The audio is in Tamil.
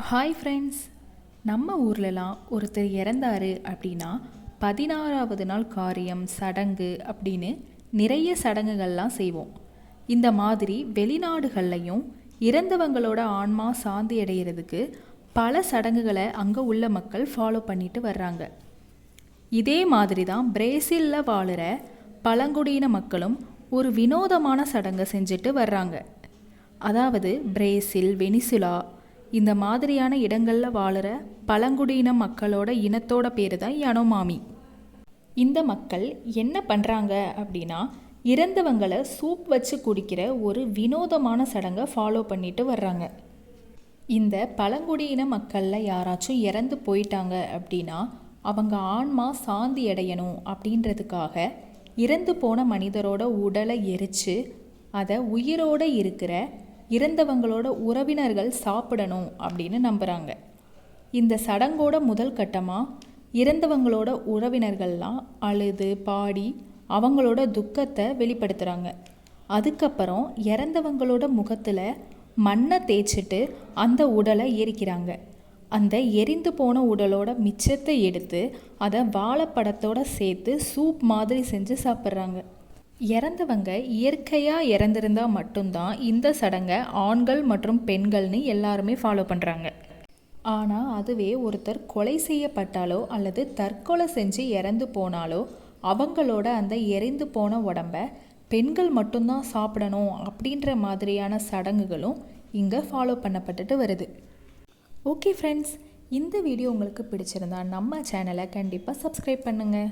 ஹாய் ஃப்ரெண்ட்ஸ், நம்ம ஊர்லலாம் ஒருத்தர் இறந்தாரு அப்படின்னா 16வது நாள் காரியம் சடங்கு அப்படின்னு நிறைய சடங்குகள்லாம் செய்வோம். இந்த மாதிரி வெளிநாடுகள்லையும் இறந்தவங்களோட ஆன்மா சாந்தி அடைகிறதுக்கு பல சடங்குகளை அங்கே உள்ள மக்கள் ஃபாலோ பண்ணிட்டு வர்றாங்க. இதே மாதிரி தான் பிரேசிலில் வாழுற பழங்குடியின மக்களும் ஒரு வினோதமான சடங்கை செஞ்சுட்டு வர்றாங்க. அதாவது பிரேசில், வெனிசுலா இந்த மாதிரியான இடங்களில் வாழுற பழங்குடியின மக்களோட இனத்தோட பேர் தான் யனோமாமி. இந்த மக்கள் என்ன பண்ணுறாங்க அப்படின்னா, இறந்தவங்களை சூப் வச்சு குடிக்கிற ஒரு வினோதமான சடங்கை ஃபாலோ பண்ணிட்டு வர்றாங்க. இந்த பழங்குடியின மக்களில் யாராச்சும் இறந்து போயிட்டாங்க அப்படின்னா அவங்க ஆன்மா சாந்தி அடையணும் அப்படின்றதுக்காக இறந்து போன மனிதரோட உடலை எரித்து அதை உயிரோடு இருக்கிற இறந்தவங்களோட உறவினர்கள் சாப்பிடணும் அப்படின்னு நம்புகிறாங்க. இந்த சடங்கோட முதல் கட்டமாக இறந்தவங்களோட உறவினர்கள்லாம் அழுது பாடி அவங்களோட துக்கத்தை வெளிப்படுத்துகிறாங்க. அதுக்கப்புறம் இறந்தவங்களோட முகத்தில் மண்ணை தேய்ச்சிட்டு அந்த உடலை எரிக்கிறாங்க. அந்த எரிந்து போன உடலோட மிச்சத்தை எடுத்து அதை வாழைப்பழத்தோடு சேர்த்து சூப் மாதிரி செஞ்சு சாப்பிட்றாங்க. இறந்தவங்க இயற்கையாக இறந்திருந்தால் மட்டும்தான் இந்த சடங்கை ஆண்கள் மற்றும் பெண்கள்னு எல்லாருமே ஃபாலோ பண்ணுறாங்க. ஆனால் அதுவே ஒருத்தர் கொலை செய்யப்பட்டாலோ அல்லது தற்கொலை செஞ்சு இறந்து போனாலோ அவங்களோட அந்த எரிந்து போன உடம்பை பெண்கள் மட்டும்தான் சாப்பிடணும் அப்படின்ற மாதிரியான சடங்குகளும் இங்கே ஃபாலோ பண்ணப்பட்டுட்டு வருது. ஓகே ஃப்ரெண்ட்ஸ், இந்த வீடியோ உங்களுக்கு பிடிச்சிருந்தா நம்ம சேனலை கண்டிப்பாக சப்ஸ்கிரைப் பண்ணுங்கள்.